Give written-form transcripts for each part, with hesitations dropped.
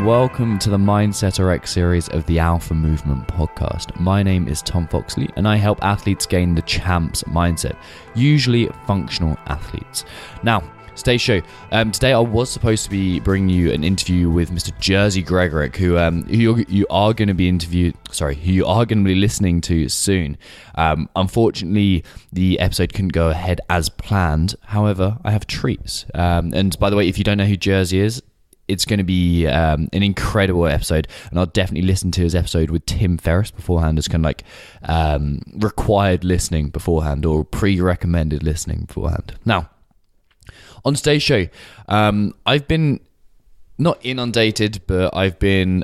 and welcome to the Mindset RX series of the Alpha Movement podcast. My name is Tom Foxley and I help athletes gain the champ's mindset, usually functional athletes. Now, today's show. Today I was supposed to be bringing you an interview with Mr. Jersey Gregorick, who you are going to be listening to soon. Unfortunately, the episode couldn't go ahead as planned. However, I have treats. And by the way, if you don't know who Jersey is, it's going to be an incredible episode, and I'll definitely listen to his episode with Tim Ferriss beforehand as kind of like required listening beforehand, or pre-recommended listening beforehand. Now, on today's show, I've been not inundated, but I've been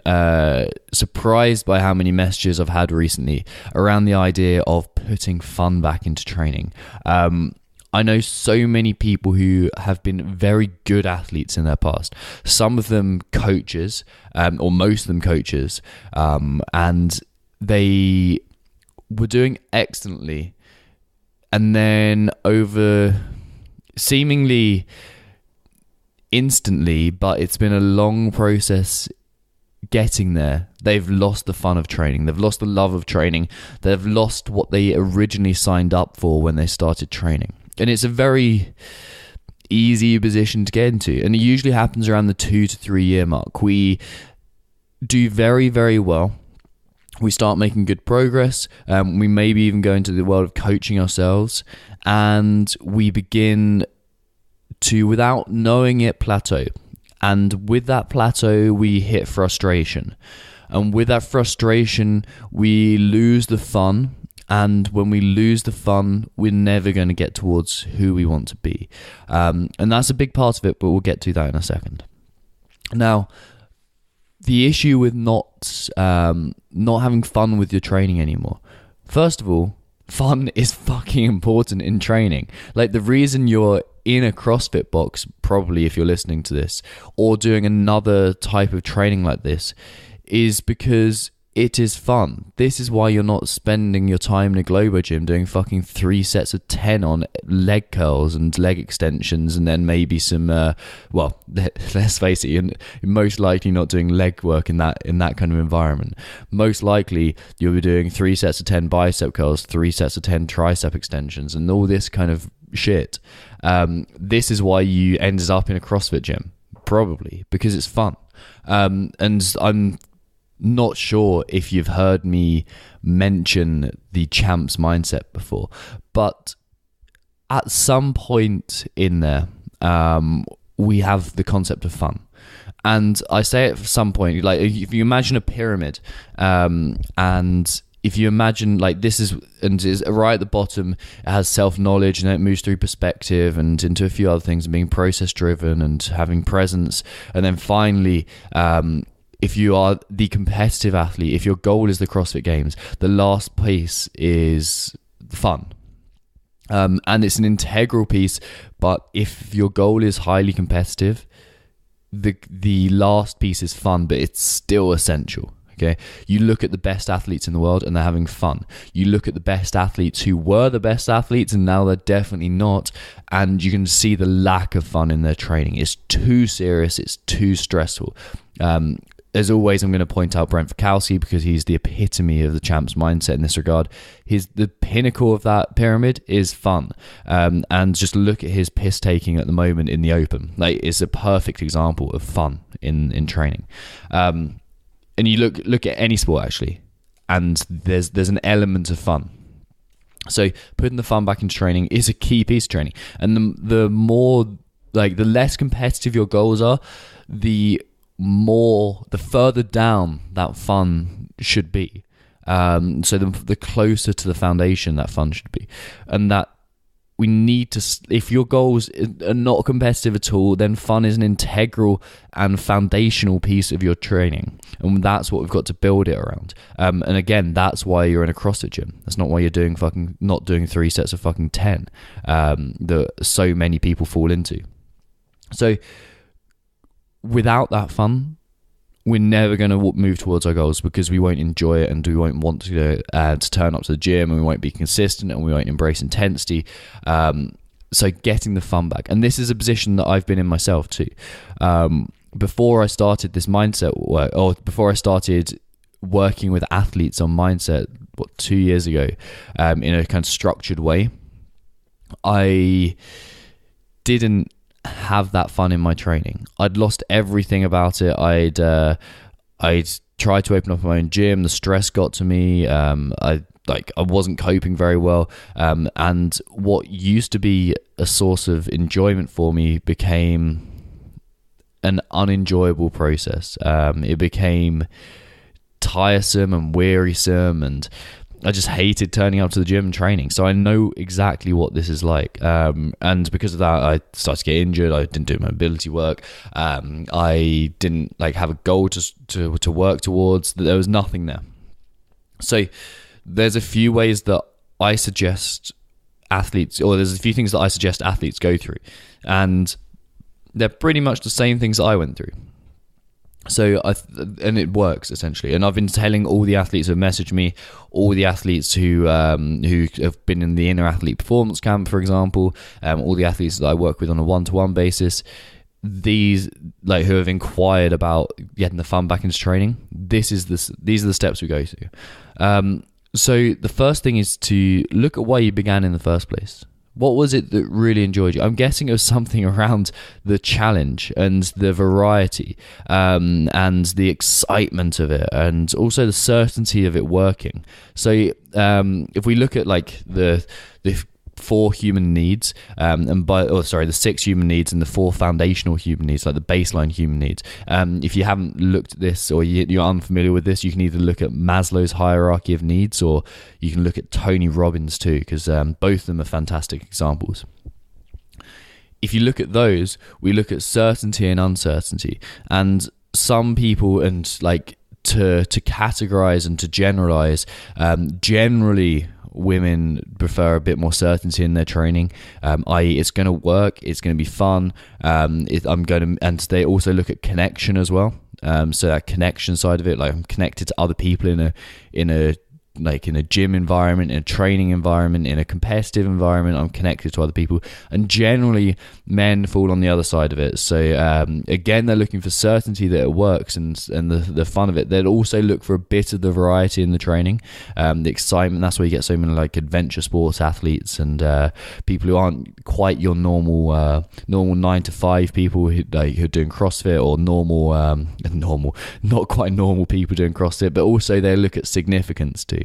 surprised by how many messages I've had recently around the idea of putting fun back into training. I know so many people who have been very good athletes in their past. Some of them coaches, or most of them coaches, and they were doing excellently. And then over seemingly instantly, but it's been a long process getting there, they've lost the fun of training. They've lost the love of training. They've lost what they originally signed up for when they started training. And it's a very easy position to get into. And it usually happens around the 2 to 3 year mark. We do very, very well. We start making good progress. We maybe even go into the world of coaching ourselves. And we begin to, without knowing it, plateau. And with that plateau, we hit frustration. And with that frustration, we lose the fun. And when we lose the fun, we're never going to get towards who we want to be. And that's a big part of it, but we'll get to that in a second. Now, the issue with not having fun with your training anymore. First of all, fun is fucking important in training. Like, the reason you're in a CrossFit box, probably if you're listening to this, or doing another type of training like this, is because it is fun. This is why you're not spending your time in a Globo gym doing fucking 3 sets of 10 on leg curls and leg extensions, and then maybe some, let's face it, you're most likely not doing leg work in that kind of environment. Most likely you'll be doing 3 sets of 10 bicep curls, 3 sets of 10 tricep extensions, and all this kind of shit. This is why you ended up in a CrossFit gym, probably, because it's fun. And I'm not sure if you've heard me mention the champ's mindset before, but at some point in there, we have the concept of fun. And I say it at some point, like if you imagine a pyramid, and if you imagine like this is right at the bottom, it has self-knowledge, and then it moves through perspective and into a few other things, and being process-driven and having presence. And then finally, if you are the competitive athlete, if your goal is the CrossFit Games, the last piece is fun. And it's an integral piece, but if your goal is highly competitive, the last piece is fun, but it's still essential. Okay, you look at the best athletes in the world and they're having fun. You look at the best athletes who were the best athletes and now they're definitely not, and you can see the lack of fun in their training. It's too serious, it's too stressful. As always, I'm going to point out Brent Fikowski because he's the epitome of the champ's mindset in this regard. The pinnacle of that pyramid is fun. And just look at his piss taking at the moment in the open. Like, it's a perfect example of fun in training. And you look at any sport actually, and there's an element of fun. So putting the fun back into training is a key piece of training. And the more, like, the less competitive your goals are, the further down that fun should be. So the closer to the foundation that fun should be. And that we need to, if your goals are not competitive at all, then fun is an integral and foundational piece of your training. And that's what we've got to build it around. And again, that's why you're in a CrossFit gym. That's not why you're not doing 3 sets of fucking 10 that so many people fall into. So without that fun, we're never going to move towards our goals, because we won't enjoy it and we won't want to turn up to the gym, and we won't be consistent and we won't embrace intensity. So getting the fun back, and this is a position that I've been in myself too. before I started this mindset work, or before I started working with athletes on mindset, 2 years ago, in a kind of structured way, I didn't have that fun in my training. I'd lost everything about it. I'd tried to open up my own gym. The stress got to me. I wasn't coping very well. And what used to be a source of enjoyment for me became an unenjoyable process. It became tiresome and wearisome, and I just hated turning up to the gym and training. So I know exactly what this is like. And because of that, I started to get injured. I didn't do mobility work. I didn't have a goal to work towards. There was nothing there. So there's a few ways that I suggest athletes, or there's a few things that I suggest athletes go through. And they're pretty much the same things that I went through. So, and it works essentially. And I've been telling all the athletes who have messaged me, all the athletes who have been in the Inner Athlete Performance Camp, for example, all the athletes that I work with on a one-to-one basis, these who have inquired about getting the fun back into training. These are the steps we go through. So the first thing is to look at why you began in the first place. What was it that really enjoyed you? I'm guessing it was something around the challenge and the variety, and the excitement of it, and also the certainty of it working. So if we look at the 4 human needs, the 6 human needs and the 4 foundational human needs, like the baseline human needs. If you haven't looked at this, or you're unfamiliar with this, you can either look at Maslow's hierarchy of needs, or you can look at Tony Robbins too, because both of them are fantastic examples. If you look at those, we look at certainty and uncertainty, and some people, and to categorize and to generalize, generally women prefer a bit more certainty in their training, i.e. it's going to work, it's going to be fun, and they also look at connection as well, so that connection side of it, I'm connected to other people in a gym environment, in a training environment, in a competitive environment, I'm connected to other people. And generally men fall on the other side of it. So again, they're looking for certainty that it works and the fun of it. They'll also look for a bit of the variety in the training, the excitement. That's why you get so many adventure sports athletes and people who aren't quite your normal 9-to-5 people who are doing CrossFit, or not quite normal people doing CrossFit, but also they look at significance too.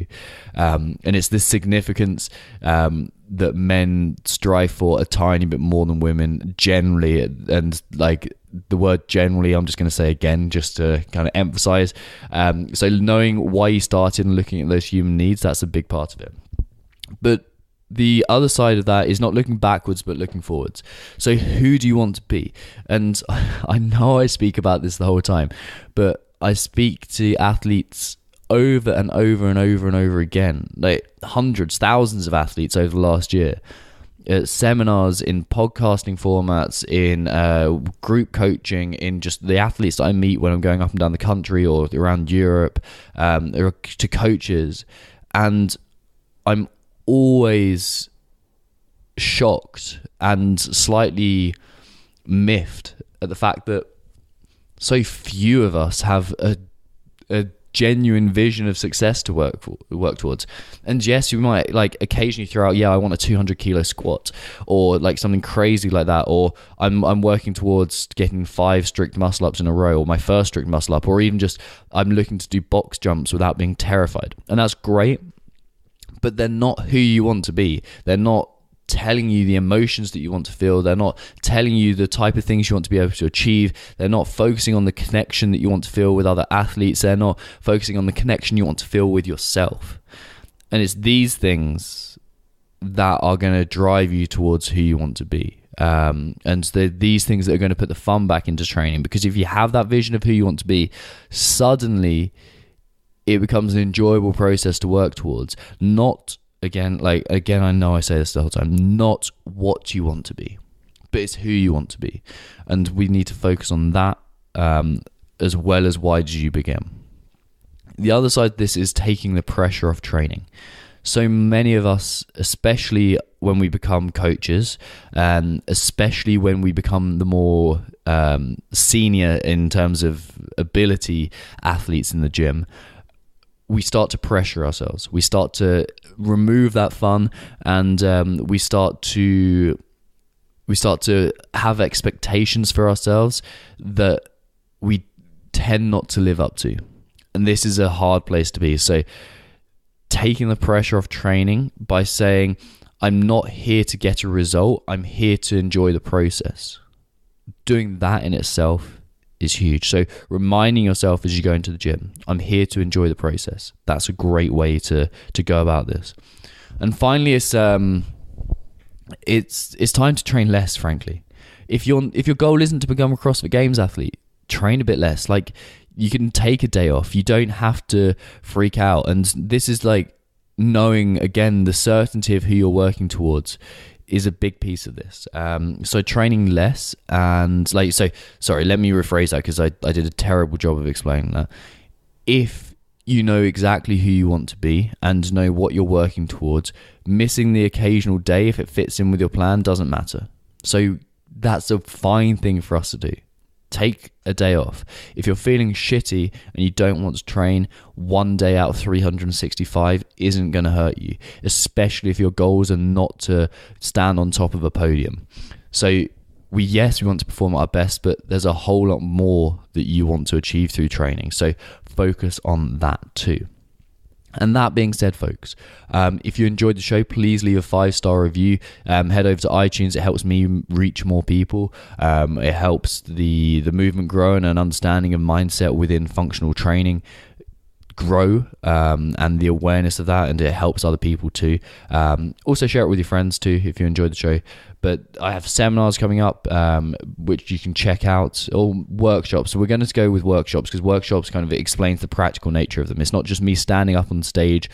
And it's this significance that men strive for a tiny bit more than women generally. And the word generally, I'm just going to say again, just to kind of emphasize. So knowing why you started and looking at those human needs, that's a big part of it. But the other side of that is not looking backwards, but looking forwards. So who do you want to be? And I know I speak about this the whole time, but I speak to athletes over and over and over and over again, hundreds, thousands of athletes over the last year, at seminars, in podcasting formats, in group coaching, in just the athletes that I meet when I'm going up and down the country or around Europe, to coaches. And I'm always shocked and slightly miffed at the fact that so few of us have a genuine vision of success to work towards. And yes, you might occasionally throw out, I want a 200 kilo squat, or something crazy like that, or I'm working towards getting 5 strict muscle ups in a row, or my first strict muscle up, or even just I'm looking to do box jumps without being terrified. And that's great, but they're not who you want to be. They're not telling you the emotions that you want to feel. They're not telling you the type of things you want to be able to achieve. They're not focusing on the connection that you want to feel with other athletes. They're not focusing on the connection you want to feel with yourself. And it's these things that are going to drive you towards who you want to be. And these things that are going to put the fun back into training. Because if you have that vision of who you want to be, suddenly it becomes an enjoyable process to work towards. Not Again, I know I say this the whole time, not what you want to be, but it's who you want to be. And we need to focus on that, as well as why did you begin. The other side of this is taking the pressure off training. So many of us, especially when we become coaches, and especially when we become the more senior in terms of ability athletes in the gym, we start to pressure ourselves. We start to remove that fun, and we start to have expectations for ourselves that we tend not to live up to. And this is a hard place to be. So taking the pressure off training by saying, I'm not here to get a result, I'm here to enjoy the process. Doing that in itself is huge. So reminding yourself as you go into the gym, I'm here to enjoy the process. That's a great way to go about this. And finally, it's time to train less, frankly. If your goal isn't to become a CrossFit Games athlete, train a bit less. Like, you can take a day off. You don't have to freak out. And this is like knowing, again, the certainty of who you're working towards is a big piece of this. So training less and sorry, let me rephrase that because I did a terrible job of explaining that. If you know exactly who you want to be and know what you're working towards, missing the occasional day if it fits in with your plan doesn't matter. So that's a fine thing for us to do. Take a day off. If you're feeling shitty and you don't want to train, one day out of 365 isn't going to hurt you, especially if your goals are not to stand on top of a podium. So we want to perform at our best, but there's a whole lot more that you want to achieve through training. So focus on that too. And that being said, folks, if you enjoyed the show, please leave a 5-star review. Head over to iTunes. It helps me reach more people. It helps the movement grow and an understanding of mindset within functional training grow, and the awareness of that, and it helps other people too. Also share it with your friends too if you enjoyed the show. But I have seminars coming up, which you can check out, or workshops. So we're going to go with workshops because workshops kind of explains the practical nature of them. It's not just me standing up on stage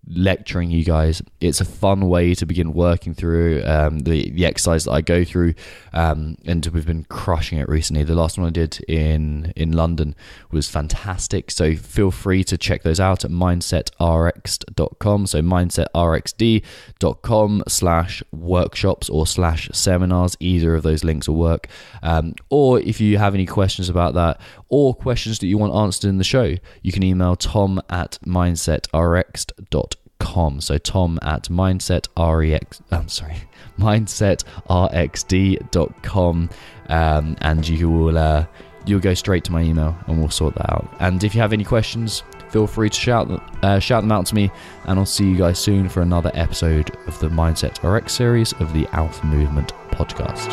lecturing you guys. It's a fun way to begin working through the exercise that I go through, and we've been crushing it recently. The last one I did in London was fantastic, so feel free to check those out at mindsetrx.com. so mindsetrxd.com/workshops or /seminars. Either of those links will work, or if you have any questions about that or questions that you want answered in the show, you can email tom@mindsetrx.com. So tom@mindsetrxd.com, and you'll go straight to my email and we'll sort that out. And if you have any questions, feel free to shout them out to me, and I'll see you guys soon for another episode of the Mindset RX series of the Alpha Movement podcast.